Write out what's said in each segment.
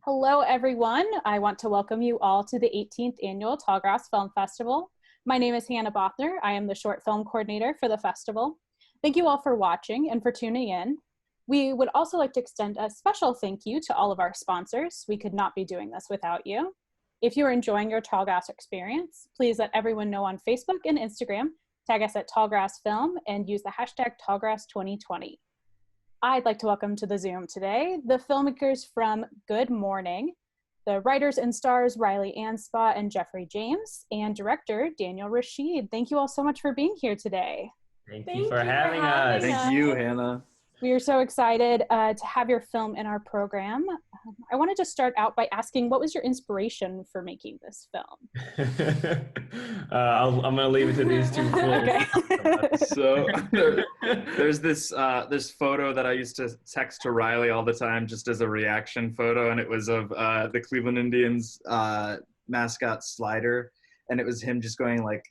Hello, everyone. I want to welcome you all to the 18th Annual Tallgrass Film Festival. My name is Hannah Bothner. I am the short film coordinator for the festival. Thank you all for watching and for tuning in. We would also like to extend a special thank you to all of our sponsors. We could not be doing this without you. If you are enjoying your Tallgrass experience, please let everyone know on Facebook and Instagram, tag us at Tallgrass Film, and use the hashtag Tallgrass2020. I'd like to welcome to the Zoom today the filmmakers from Good Mourning, the writers and stars Riley Anspaugh and Jeffrey James, and director Daniel Rashid. Thank you all so much for being here today. Thank you for having us. Thank you, Hannah. We are so excited to have your film in our program. I wanted to start out by asking, what was your inspiration for making this film? I'm going to leave it to these two fools. Okay. So there's this photo that I used to text to Riley all the time just as a reaction photo, and it was of the Cleveland Indians mascot Slider, and it was him just going like,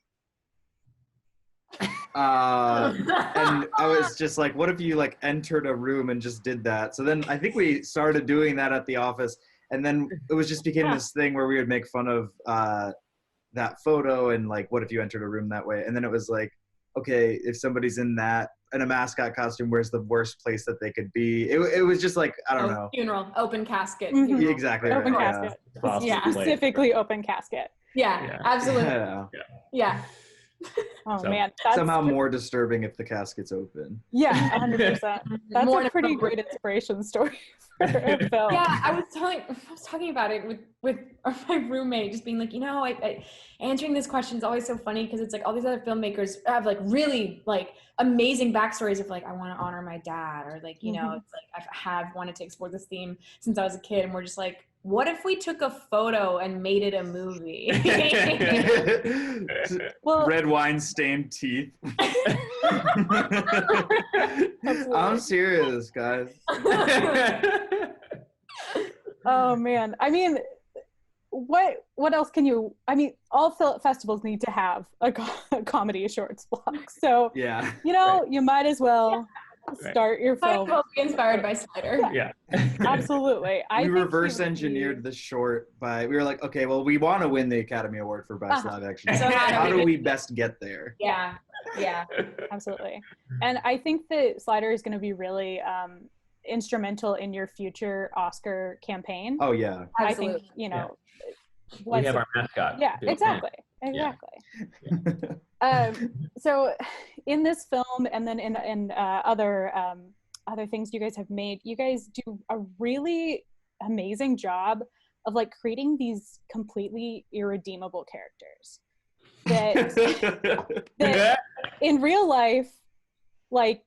and I was just like, what if you like entered a room and just did that? So then I think we started doing that at the office, and then it was just became this thing where we would make fun of that photo and like, what if you entered a room that way? And then it was like, okay, if somebody's in a mascot costume, where's the worst place that they could be? It was just like, I don't know. Funeral, open casket. Mm-hmm. Exactly. Open right, casket. Yeah. Specifically open casket. Yeah, absolutely. Yeah. Oh So, man, that's somehow more disturbing if the casket's open. Yeah, 100%. That's More a pretty great inspiration story for a film. Yeah, I was talking about it with my roommate, just being like, I answering this question is always so funny because it's like all these other filmmakers have like really like amazing backstories of like, I want to honor my dad, or like, it's like I have wanted to explore this theme since I was a kid, and we're just like, what if we took a photo and made it a movie? Well, red wine stained teeth. I'm serious, guys. Oh man, I mean, what else can you? I mean, all festivals need to have a comedy shorts block. So yeah, you might as well start your film. Might be inspired by Slider. Yeah. Absolutely. We reverse engineered the short we were like, okay, well, we want to win the Academy Award for Best Live Action. So how do we best get there? Yeah. Absolutely. And I think that Slider is going to be really instrumental in your future Oscar campaign. Oh yeah. Absolutely. I think, We have our mascot. Yeah, too. exactly. So in this film, and then in other things you guys have made, you guys do a really amazing job of like creating these completely irredeemable characters that in real life, like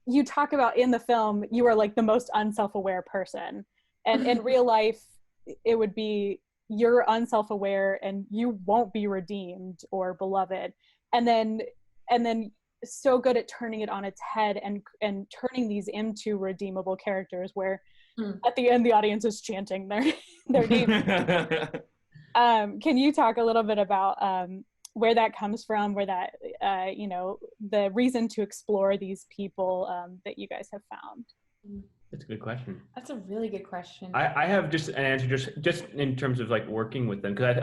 you talk about in the film, you are like the most unself-aware person, and in real life it would be you're unself-aware and you won't be redeemed or beloved, and then so good at turning it on its head and turning these into redeemable characters where at the end the audience is chanting their name. Can you talk a little bit about where that comes from, where that the reason to explore these people that you guys have found? That's a good question. That's a really good question. I have just an answer just in terms of like working with them, because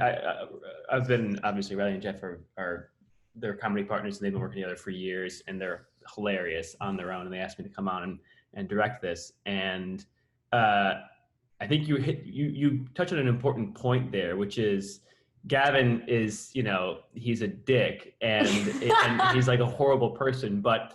I've been, obviously Riley and Jeff are their comedy partners, and they've been working together for years, and they're hilarious on their own, and they asked me to come on and direct this, and I think you touch on an important point there, which is Gavin is, he's a dick and he's like a horrible person, but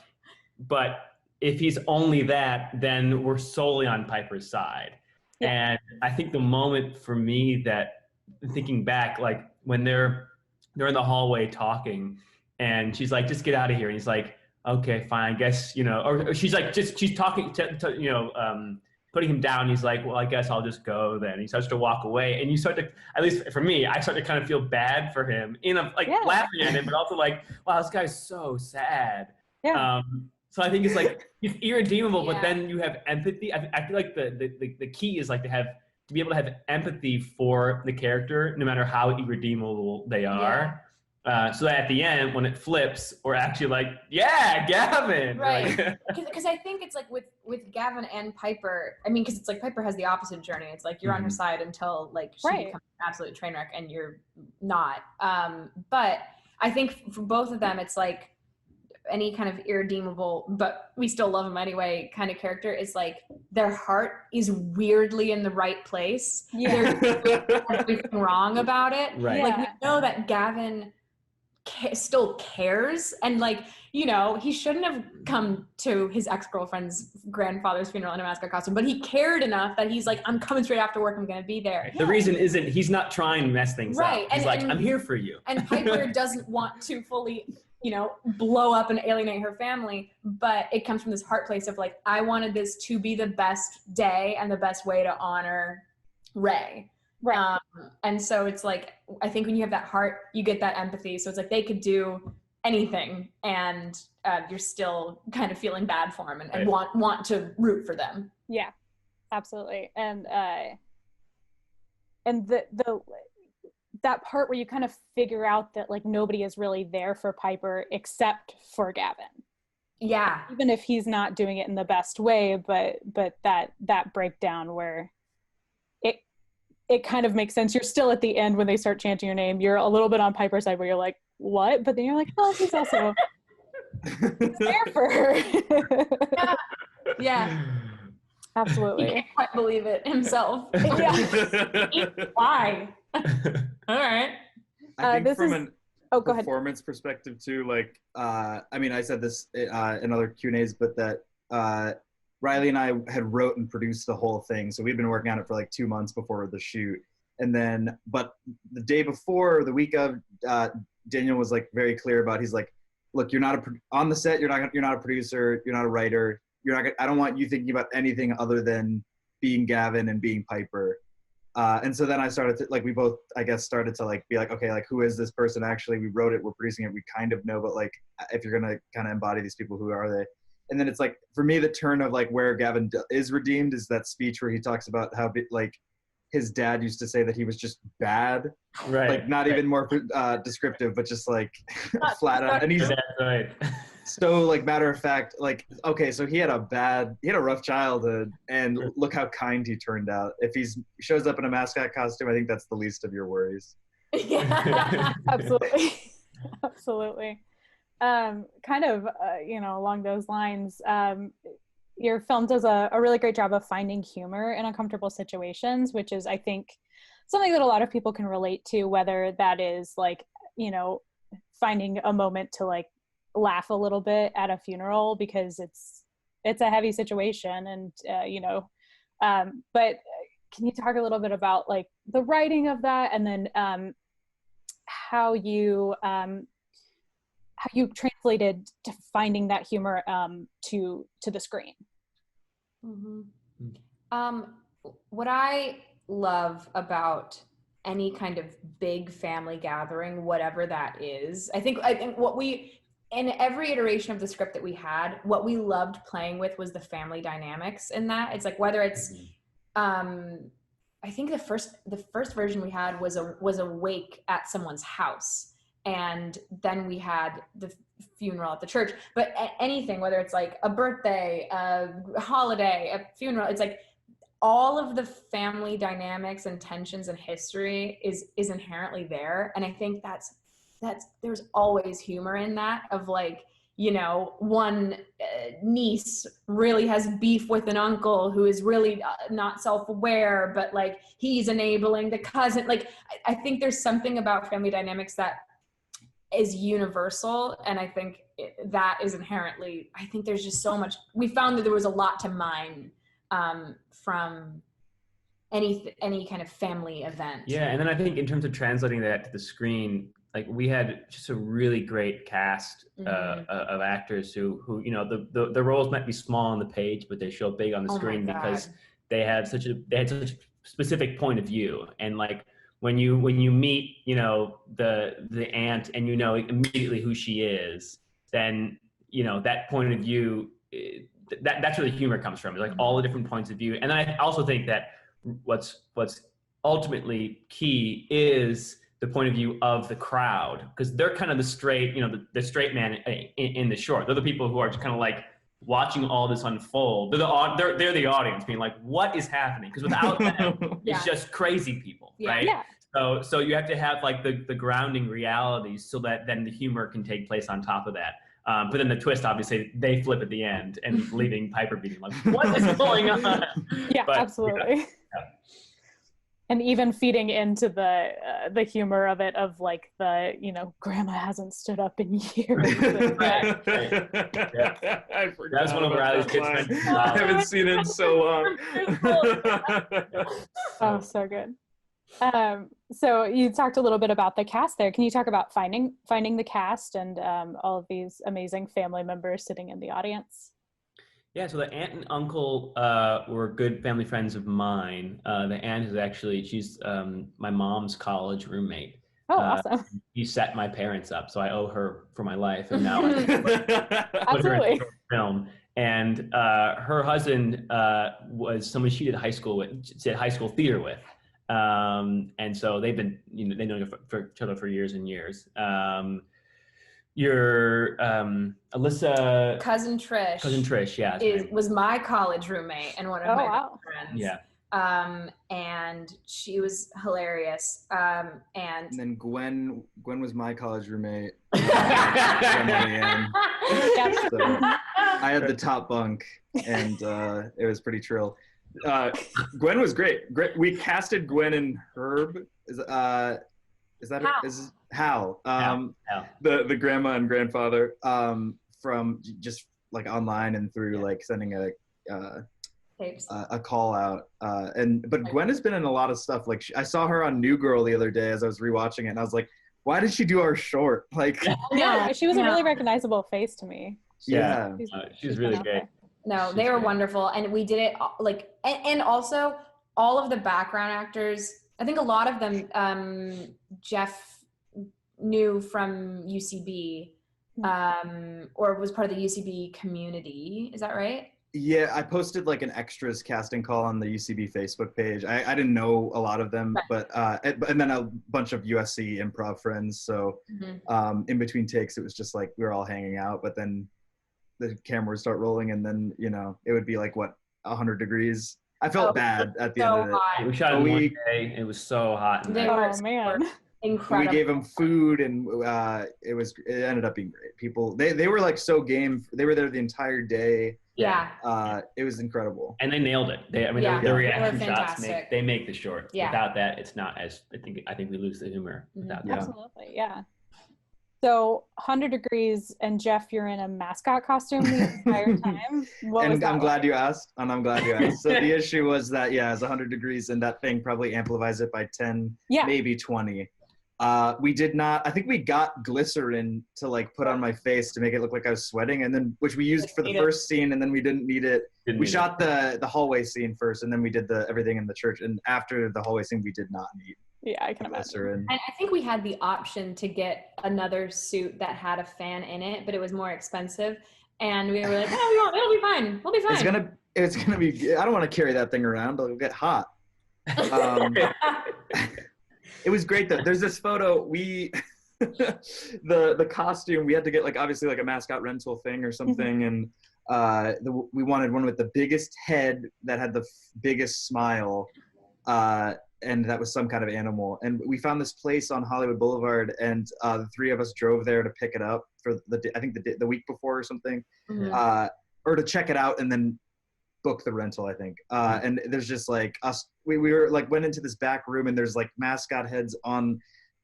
if he's only that, then we're solely on Piper's side. Yeah. And I think the moment for me that, thinking back, like when they're in the hallway talking and she's like, just get out of here. And he's like, okay, fine, I guess, or she's like, she's talking to putting him down. He's like, well, I guess I'll just go then. He starts to walk away, and you start to, at least for me, I start to kind of feel bad for him, laughing at him, but also like, wow, this guy's so sad. Yeah. So I think it's like, he's irredeemable, but then you have empathy. I feel like the key is like to be able to have empathy for the character, no matter how irredeemable they are. So that at the end, when it flips, we're actually like, yeah, Gavin. Right. Like, Because I think it's like with Gavin and Piper, I mean, because it's like Piper has the opposite journey. It's like you're on her side until like she Right. becomes an absolute train wreck and you're not. But I think for both of them, it's like any kind of irredeemable, but we still love them anyway kind of character is like their heart is weirdly in the right place. Yeah. There's nothing wrong about it. Right. Like we know that Gavin still cares, and like, you know, he shouldn't have come to his ex-girlfriend's grandfather's funeral in a mascot costume, but he cared enough that he's like, I'm coming straight after work, I'm gonna be there. the reason isn't, he's not trying to mess things Right. up. He's like, I'm here for you. And Piper doesn't want to fully, you know, blow up and alienate her family, but it comes from this heart place of like, I wanted this to be the best day and the best way to honor Ray. Right. And so it's like, I think when you have that heart, you get that empathy. So it's like they could do anything, and you're still kind of feeling bad for them and want to root for them. Yeah, absolutely. And the that part where you kind of figure out that like nobody is really there for Piper except for Gavin. Yeah. Even if he's not doing it in the best way, but that breakdown where it kind of makes sense. You're still at the end when they start chanting your name. You're a little bit on Piper's side where you're like, what? But then you're like, oh, he's also there for her. Yeah. Absolutely. He can't quite believe it himself. Yeah. Why? All right. I think from an go ahead. performance perspective too, like, I mean, I said this in other Q&As, but that Riley and I had wrote and produced the whole thing. So we'd been working on it for like 2 months before the shoot. And then, but the day before, the week of, Daniel was like very clear about, he's like, look, you're not on the set, you're not a producer, you're not a writer. I don't want you thinking about anything other than being Gavin and being Piper. And so then I started to, like, we both, I guess, started to like be like, okay, like, who is this person? Actually, we wrote it, we're producing it, we kind of know, but like, if you're going to kind of embody these people, who are they? And then it's like, for me, the turn of like where Gavin is redeemed is that speech where he talks about how like his dad used to say that he was just bad. Right. Like not even more descriptive, but just like flat out. And he's right. so like matter of fact, like, okay, so he had a rough childhood, and look how kind he turned out. If he shows up in a mascot costume, I think that's the least of your worries. Yeah. Absolutely. Absolutely. Kind of, you know, along those lines, your film does a really great job of finding humor in uncomfortable situations, which is, I think, something that a lot of people can relate to, whether that is like, you know, finding a moment to like laugh a little bit at a funeral because it's a heavy situation, and you know, but can you talk a little bit about like the writing of that, and then how you translated to finding that humor to the screen? Mm-hmm. What I love about any kind of big family gathering, whatever that is, I think what we, in every iteration of the script that we had, what we loved playing with was the family dynamics in that. It's like, whether it's, I think the first version we had was a wake at someone's house. And then we had the funeral at the church, but anything, whether it's like a birthday, a holiday, a funeral, it's like all of the family dynamics and tensions and history is inherently there. And I think that's there's always humor in that, of like, you know, one niece really has beef with an uncle who is really not self-aware, but like he's enabling the cousin. Like, I think there's something about family dynamics that is universal, and I think that is inherently, I think there's just so much, we found that there was a lot to mine from any kind of family event. Yeah, and then I think in terms of translating that to the screen, like we had just a really great cast of actors who you know, the roles might be small on the page, but they show big on the screen because they had such a specific point of view. And like when you meet, you know, the aunt and you know immediately who she is, then you know that point of view, that's where the humor comes from. It's like all the different points of view. And then I also think that what's ultimately key is the point of view of the crowd, because they're kind of the straight, the straight man in the short. They're the people who are just kind of like watching all this unfold. They're the audience, being like, what is happening? Because without them, it's just crazy people, right? Yeah. So you have to have like the grounding realities so that then the humor can take place on top of that. But then the twist, obviously, they flip at the end and leaving Piper being like, what is going on? Yeah, absolutely. Yeah. And even feeding into the humor of it, of like grandma hasn't stood up in years. Right. Yeah. I forgot. That's one of Riley's kids. I haven't seen it in so long. Oh, so good. So you talked a little bit about the cast there. Can you talk about finding the cast and all of these amazing family members sitting in the audience? Yeah, so the aunt and uncle were good family friends of mine. The aunt is she's my mom's college roommate. Oh, awesome. She set my parents up, so I owe her for my life. And now I put her in short film. And her husband was someone she did high school theater with. And so they've been, they know each other for years and years. Your Alyssa cousin Trish, yeah, was my college roommate and one of my best friends. Yeah. And she was hilarious. And then Gwen was my college roommate. So I had the top bunk, and it was pretty trill. Gwen was great. We casted Gwen and Herb. Is that Hal. Is Hal? Hal. The grandma and grandfather from just like online and through like sending a call out. But Gwen has been in a lot of stuff. Like I saw her on New Girl the other day as I was rewatching it, and I was like, why did she do our short? Like, yeah, she was a really recognizable face to me. She's really great. No, they were wonderful, and we did it like, and also all of the background actors. I think a lot of them Jeff knew from UCB, or was part of the UCB community. Is that right? Yeah, I posted like an extras casting call on the UCB Facebook page. I didn't know a lot of them, but and then a bunch of USC improv friends. So in between takes, it was just like we were all hanging out. But then the camera would start rolling, and then it would be like 100 degrees. I felt bad at the end of it. We shot it one day. It was so hot. Oh man. Incredible. We gave them food, and it ended up being great. People, they were like so game. They were there the entire day. Yeah. It was incredible. And they nailed it. The reaction shots make the short. Yeah. Without that, it's not as I think we lose the humor without that. Absolutely, yeah. So 100 Degrees and Jeff, you're in a mascot costume the entire time. I'm glad you asked. So the issue was that it's 100 degrees, and that thing probably amplifies it by 10, maybe 20. We did not. I think we got glycerin to like put on my face to make it look like I was sweating, and then which we used for the first scene, and then we didn't need it. We shot the hallway scene first, and then we did everything in the church. And after the hallway scene, we did not need. Yeah, I can imagine. And I think we had the option to get another suit that had a fan in it, but it was more expensive. And we were like, it'll be fine. We'll be fine. It's gonna be. I don't want to carry that thing around. It'll get hot. It was great though. There's this photo. The costume, we had to get like obviously like a mascot rental thing or something, and we wanted one with the biggest head that had the biggest smile. And that was some kind of animal. And we found this place on Hollywood Boulevard, and the three of us drove there to pick it up for the week before or something, or to check it out and then book the rental, I think. And there's just like us, we were like went into this back room, and there's like mascot heads on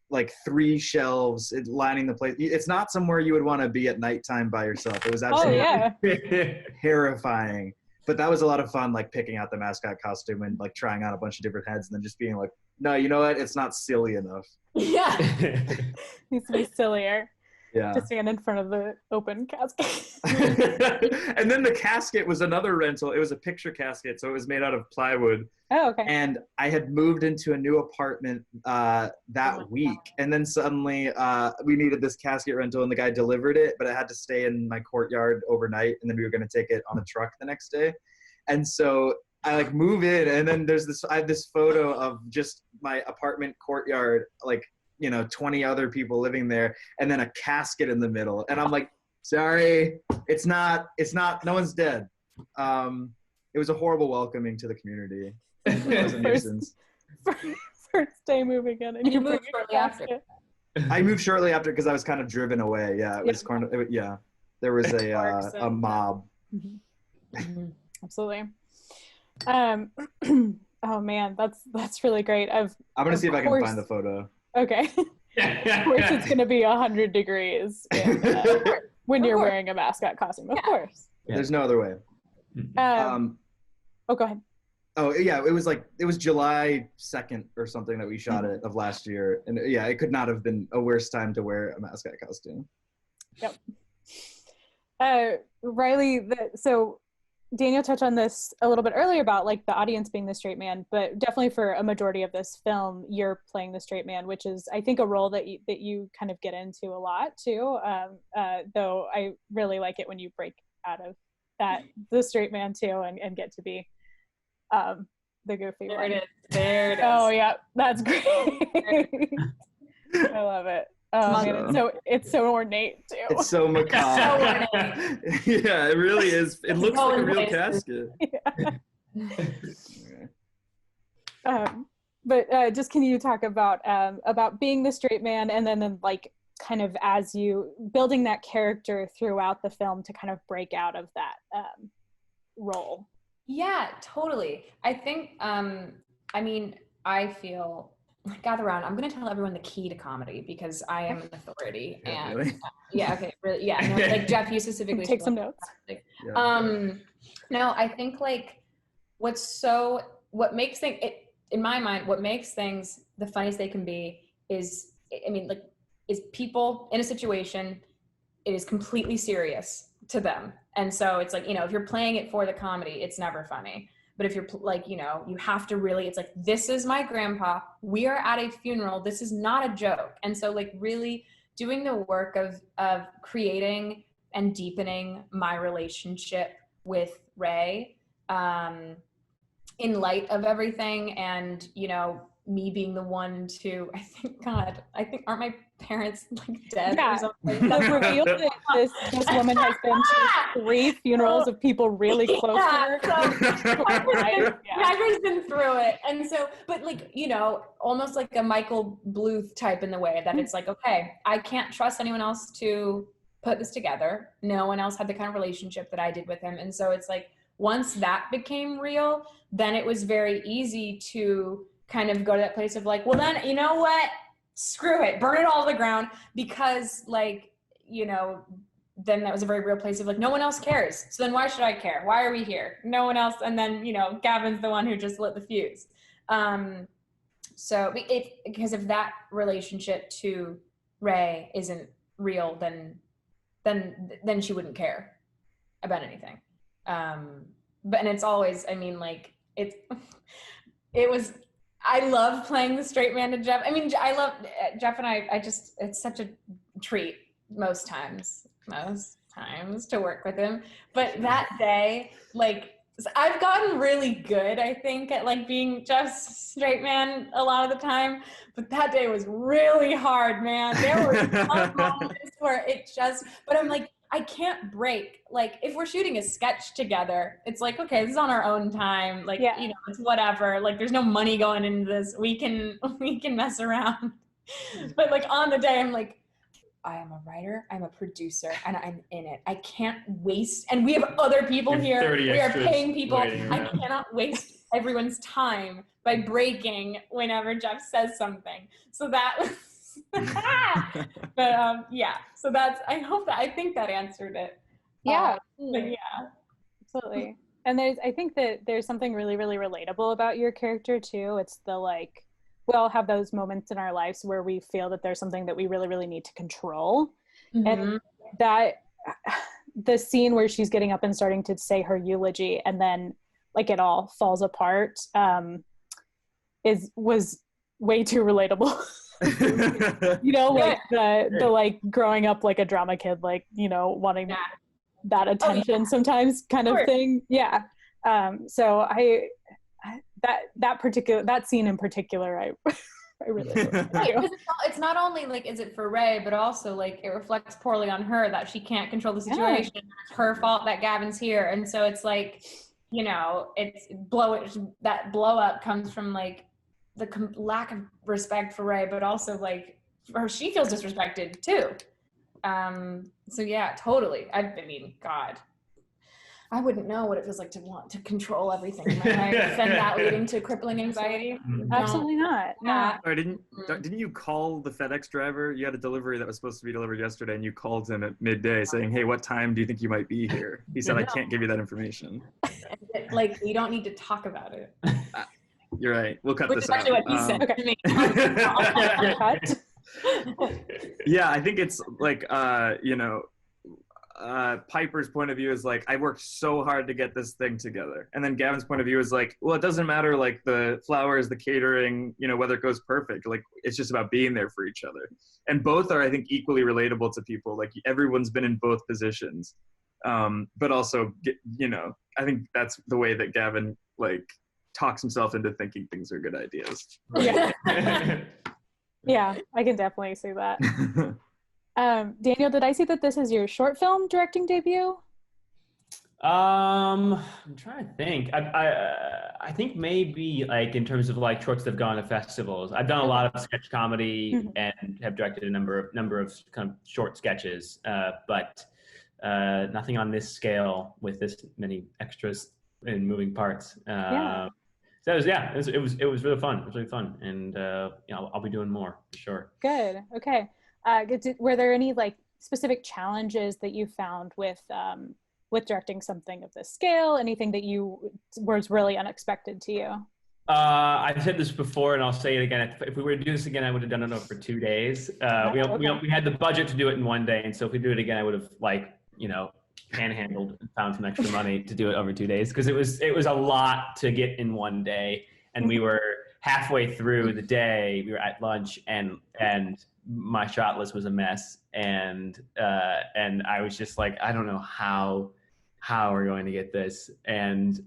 like 3 shelves lining the place. It's not somewhere you would want to be at nighttime by yourself. It was absolutely terrifying. But that was a lot of fun, like picking out the mascot costume and like trying on a bunch of different heads, and then just being like, no, you know what? It's not silly enough. Yeah. Needs to be sillier. Yeah. To stand in front of the open casket. And then the casket was another rental. It was a picture casket, so it was made out of plywood. Oh, okay. And I had moved into a new apartment that week. And then suddenly we needed this casket rental, and the guy delivered it, but it had to stay in my courtyard overnight, and then we were going to take it on a truck the next day. And so I like move in, and then I have this photo of just my apartment courtyard, like, 20 other people living there, and then a casket in the middle. And I'm like, sorry, it's not, no one's dead. It was a horrible welcoming to the community. It was a nuisance. First day moving in, and you moved shortly after. I moved shortly after because I was kind of driven away. Yeah, it was kind of, there was a mob. Mm-hmm. Absolutely. Oh man, that's really great. I'm gonna see if I can find the photo. Okay. Of course, it's gonna be 100 degrees when you're wearing a mascot costume. Of course. Yeah. There's no other way. Oh, go ahead. Oh yeah, it was July 2nd or something that we shot it of last year, and yeah, it could not have been a worse time to wear a mascot costume. Yep. Riley, so Daniel touched on this a little bit earlier about like the audience being the straight man, but definitely for a majority of this film, you're playing the straight man, which is, I think, a role that you kind of get into a lot too. Though I really like it when you break out of the straight man too, and get to be the goofy there one. There it is. Oh yeah, that's great. I love it. Oh man, it's so ornate too. It's so macabre. Yeah, it really is. It looks like a real casket. Yeah. But just can you talk about being the straight man, and then like kind of as you building that character throughout the film to kind of break out of that role? Yeah, totally. I think, I feel, gather around, I'm going to tell everyone the key to comedy because I am an authority. And really? Really, yeah. No, like Jeff, you specifically. Take some notes. No, I think like what makes things, in my mind, what makes things the funniest they can be is people in a situation, it is completely serious to them. And so it's like, if you're playing it for the comedy, it's never funny. But if you're like, you have to really, it's like, this is my grandpa, we are at a funeral, this is not a joke. And so like really doing the work of creating and deepening my relationship with Ray, in light of everything, and, me being the one to, aren't my parents like dead or something? The reveal that this woman has been to 3 funerals of people really close to her. I've been through it. And so, but like, almost like a Michael Bluth type in the way that it's like, okay, I can't trust anyone else to put this together. No one else had the kind of relationship that I did with him. And so it's like, once that became real, then it was very easy to kind of go to that place of like, well then, you know what? Screw it, burn it all to the ground, because like, then that was a very real place of like, no one else cares. So then why should I care? Why are we here? No one else. And then, Gavin's the one who just lit the fuse. So because if that relationship to Ray isn't real, then she wouldn't care about anything. But, and it's always, I love playing the straight man to Jeff. I love Jeff, and I just, it's such a treat most times to work with him. But that day, like, I've gotten really good, I think, at like being Jeff's straight man a lot of the time. But that day was really hard, man. There were some moments where but I'm like, I can't break. Like, if we're shooting a sketch together, it's like, okay, this is on our own time. Like, it's whatever. Like, there's no money going into this. We can mess around. But like on the day, I'm like, I am a writer, I'm a producer, and I'm in it. I can't waste, and we have other people here. We are paying people. I cannot waste everyone's time by breaking whenever Jeff says something. So that was, but so that's, I think that answered it. Yeah. Yeah, absolutely. And I think that there's something really, really relatable about your character too. It's the like, we all have those moments in our lives where we feel that there's something that we really, really need to control. Mm-hmm. And that the scene where she's getting up and starting to say her eulogy and then like it all falls apart was way too relatable. Like the like growing up like a drama kid, like, wanting that attention sometimes kind of thing. Yeah. So that scene in particular, I really do. Right, because it's not only like, is it for Ray, but also like it reflects poorly on her that she can't control the situation. Yeah. It's her fault that Gavin's here. And so it's like, you know, that blow up comes from like the lack of respect for Ray, but also like for her, she feels disrespected too. So yeah, totally. I mean, God, I wouldn't know what it feels like to want to control everything in my life and that leading to crippling anxiety. Absolutely not. No. Or didn't you call the FedEx driver? You had a delivery that was supposed to be delivered yesterday, and you called him at midday saying, "Hey, what time do you think you might be here?" He said, "I can't give you that information." Like, you don't need to talk about it. You're right. We'll cut this out. Which is actually what he said to me. Yeah, I think it's like, you know, Piper's point of view is like, I worked so hard to get this thing together. And then Gavin's point of view is like, well, it doesn't matter, like the flowers, the catering, you know, whether it goes perfect, like it's just about being there for each other. And both are, I think, equally relatable to people. Like everyone's been in both positions. But also, you know, I think that's the way that Gavin like talks himself into thinking things are good ideas. Yeah. Yeah, I can definitely see that. Daniel, did I see that this is your short film directing debut? I'm trying to think. I think maybe like in terms of like shorts that have gone to festivals. I've done a lot of sketch comedy and have directed a number of kind of short sketches, but nothing on this scale with this many extras and moving parts. So it was really fun. It was really fun, and you know, I'll be doing more for sure. Good. Okay. Were there any like specific challenges that you found with directing something of this scale? Anything that was really unexpected to you? I've said this before, and I'll say it again. If we were to do this again, I would have done it over 2 days. We had the budget to do it in 1 day, and so if we do it again, I would have panhandled and found some extra money to do it over 2 days, because it was a lot to get in 1 day, and we were halfway through the day. We were at lunch, and my shot list was a mess, and I was just like, I don't know how we're going to get this, and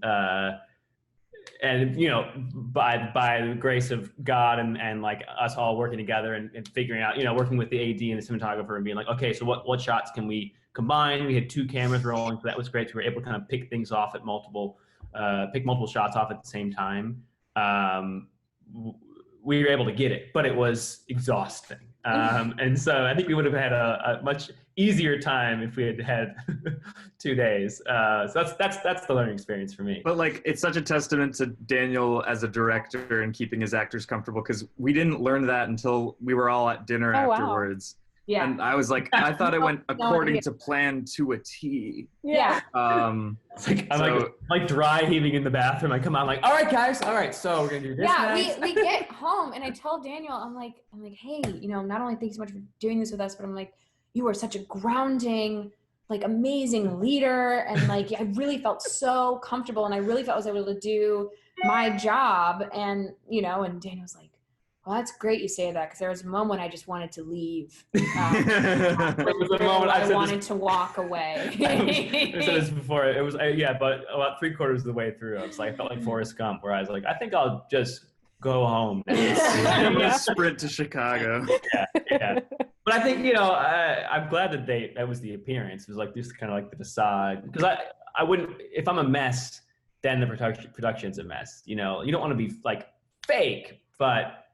you know, by the grace of God and like us all working together and figuring out, you know, working with the AD and the cinematographer and being like, okay, so what shots can we combine? We had 2 cameras rolling, so that was great. We were able to kind of pick things off at multiple shots off at the same time. We were able to get it, but it was exhausting. And so I think we would have had a much easier time if we had 2 days. So that's the learning experience for me. But like, it's such a testament to Daniel as a director and keeping his actors comfortable, because we didn't learn that until we were all at dinner afterwards. Wow. Yeah. And I was like, I thought it went according to plan to a T. Yeah. It's like, I'm like dry heaving in the bathroom. I come out, I'm like, all right, guys. All right, so we're going to do this. Yeah, we get home, and I tell Daniel, I'm like, hey, you know, not only thanks so much for doing this with us, but I'm like, you are such a grounding, like amazing leader. And like, I really felt so comfortable, and I really felt I was able to do my job. And, you know, and Daniel's like, well, that's great you say that, because there was a moment I just wanted to leave. It was a moment I wanted to walk away. I said this before. It was but about 3/4 of the way through, I felt like Forrest Gump, where I was like, I think I'll just go home. I'm gonna sprint to Chicago. Yeah. But I think, you know, I'm glad that that was the appearance. It was like this kind of like the facade, because I wouldn't, if I'm a mess, then the production's a mess. You know, you don't want to be like fake, but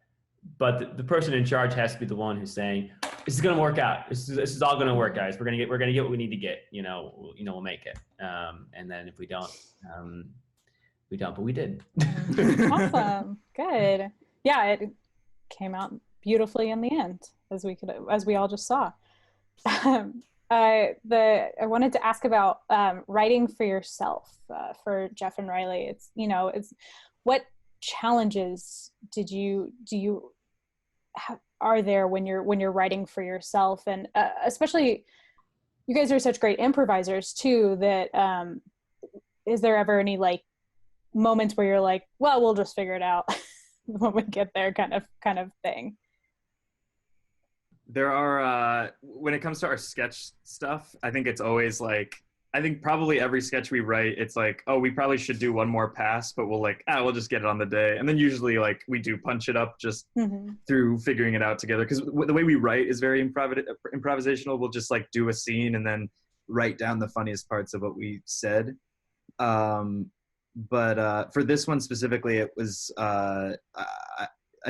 the person in charge has to be the one who's saying, this is going to work out. This is all going to work, guys. We're going to get what we need to get, you know, we'll make it. And then if we don't, but we did. Awesome. Good. Yeah. It came out beautifully in the end, as we all just saw. I wanted to ask about writing for yourself, for Jeff and Riley. It's, you know, it's what challenges are there when you're writing for yourself, and especially you guys are such great improvisers too, that is there ever any like moments where you're like, well, we'll just figure it out when we get there kind of thing? There are when it comes to our sketch stuff, I think it's always like I think probably every sketch we write, it's like, oh, we probably should do one more pass, but we'll just get it on the day. And then usually like we do punch it up just through figuring it out together. Because the way we write is very improvisational. We'll just like do a scene and then write down the funniest parts of what we said. But for this one specifically, it was, I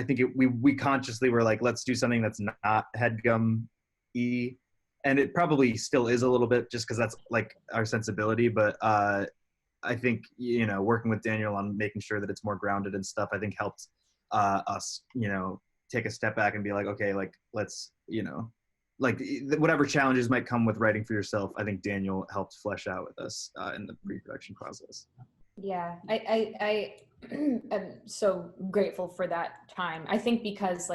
think we consciously were like, let's do something that's not headgum-y. And it probably still is a little bit just because that's like our sensibility. But I think, working with Daniel on making sure that it's more grounded and stuff, I think helped us, take a step back and be like, okay, like, let's, like whatever challenges might come with writing for yourself, I think Daniel helped flesh out with us in the pre-production process. Yeah, I am so grateful for that time. I think because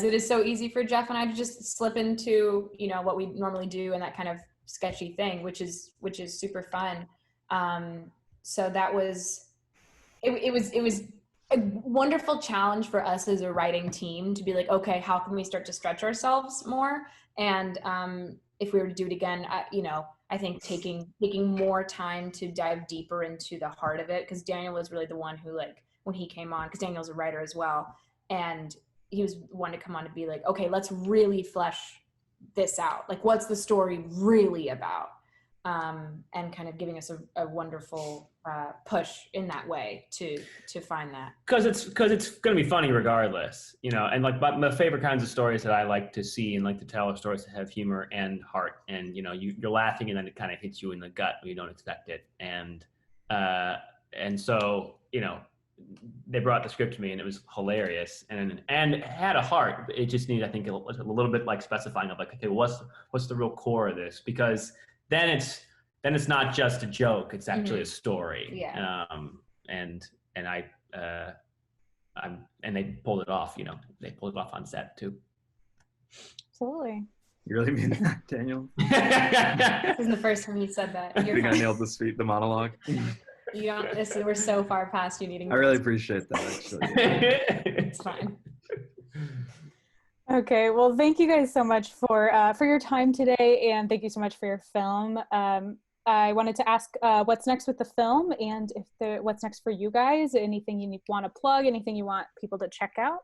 it is so easy for Jeff and I to just slip into, what we normally do and that kind of sketchy thing, which is super fun. So that was, it was a wonderful challenge for us as a writing team to be like, okay, how can we start to stretch ourselves more? And if we were to do it again, I think taking more time to dive deeper into the heart of it, because Daniel was really the one who, like, when he came on, because Daniel's a writer as well, and he was one to come on to be like, okay, let's really flesh this out. Like, what's the story really about? And kind of giving us a wonderful push in that way to find that. Because it's going to be funny regardless, and like my favorite kinds of stories that I like to see and like to tell are stories that have humor and heart, and you're laughing and then it kind of hits you in the gut when you don't expect it, and so they brought the script to me and it was hilarious and it had a heart. It just needed, I think, a little bit like specifying of like, okay, what's the real core of this? Because then it's not just a joke, it's actually a story. Yeah. And they pulled it off, they pulled it off on set too. Absolutely. You really mean that, Daniel? This is the first time you said that. I think I nailed the monologue. We're so far past you needing. I really appreciate that, actually. It's fine. Okay, well, thank you guys so much for your time today, and thank you so much for your film. I wanted to ask what's next with the film, and what's next for you guys. Anything you want to plug? Anything you want people to check out?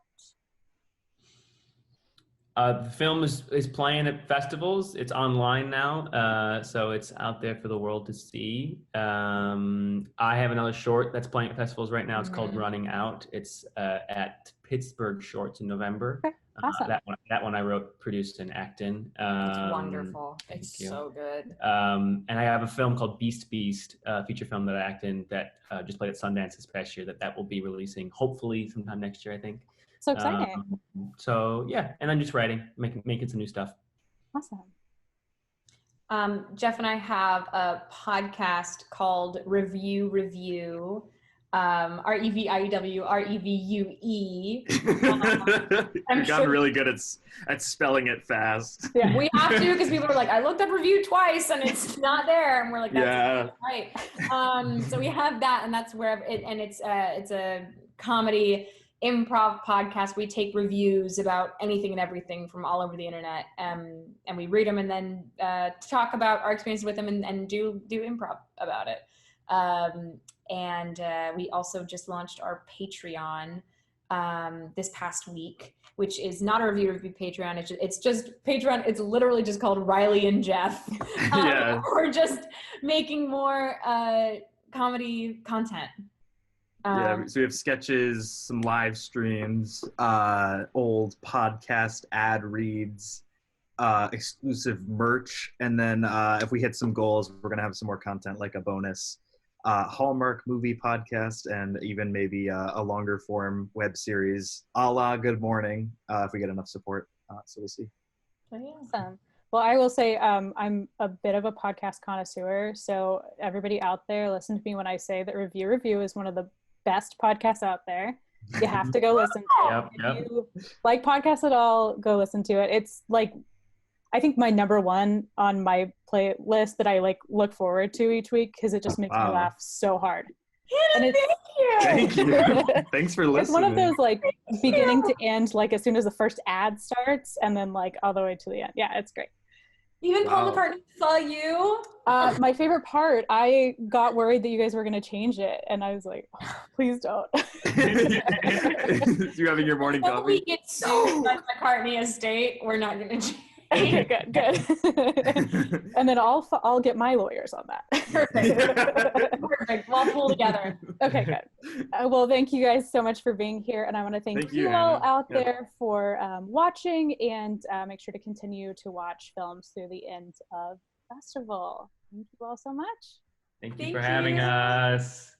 The film is playing at festivals. It's online now, so it's out there for the world to see. I have another short that's playing at festivals right now. It's called Running Out. It's at Pittsburgh Shorts in November. Okay, awesome. That one I wrote, produced, and acted in. It's wonderful. It's so good. And I have a film called Beast, a feature film that I act in that just played at Sundance this past year that will be releasing hopefully sometime next year, I think. So exciting. So yeah, and I'm just writing, making some new stuff. Awesome. Jeff and I have a podcast called Review. REVIEW, REVUE. I've gotten really good at spelling it fast. Yeah, we have to, because people are like, I looked up review twice and it's not there, and we're like, that's right. So we have that, and that's where it's a comedy improv podcast. We take reviews about anything and everything from all over the internet, and we read them and then talk about our experience with them and do improv about it. And we also just launched our Patreon this past week, which is not a review Patreon. It's just Patreon. It's literally just called Riley and Jeff. We're just making more comedy content. So we have sketches, some live streams, old podcast ad reads, exclusive merch, and then if we hit some goals, we're gonna have some more content, like a bonus Hallmark movie podcast, and even maybe a longer form web series a la Good Mourning, if we get enough support. So we'll see. Awesome. Well, I will say I'm a bit of a podcast connoisseur, so everybody out there, listen to me when I say that Review is one of the best podcasts out there. You have to go listen to it. If you like podcasts at all, go listen to it. It's like, I think my number one on my playlist that I like look forward to each week, because it just makes me laugh so hard. Hannah, thank you. Thanks for listening. It's one of those like beginning to end, like as soon as the first ad starts, and then like all the way to the end. Yeah, it's great. Even Paul Wow. McCartney saw you. My favorite part, I got worried that you guys were going to change it, and I was like, oh, please don't. You're having your morning Until we coffee? get sued by McCartney estate, we're not going to change. Okay, good. And then I'll get my lawyers on that. Perfect. We'll pull together. Okay, good. Well, thank you guys so much for being here, and I want to thank you all Hannah. out Yeah. there for watching, and make sure to continue to watch films through the end of the festival. Thank you all so much. Thank you Thank for having you. us.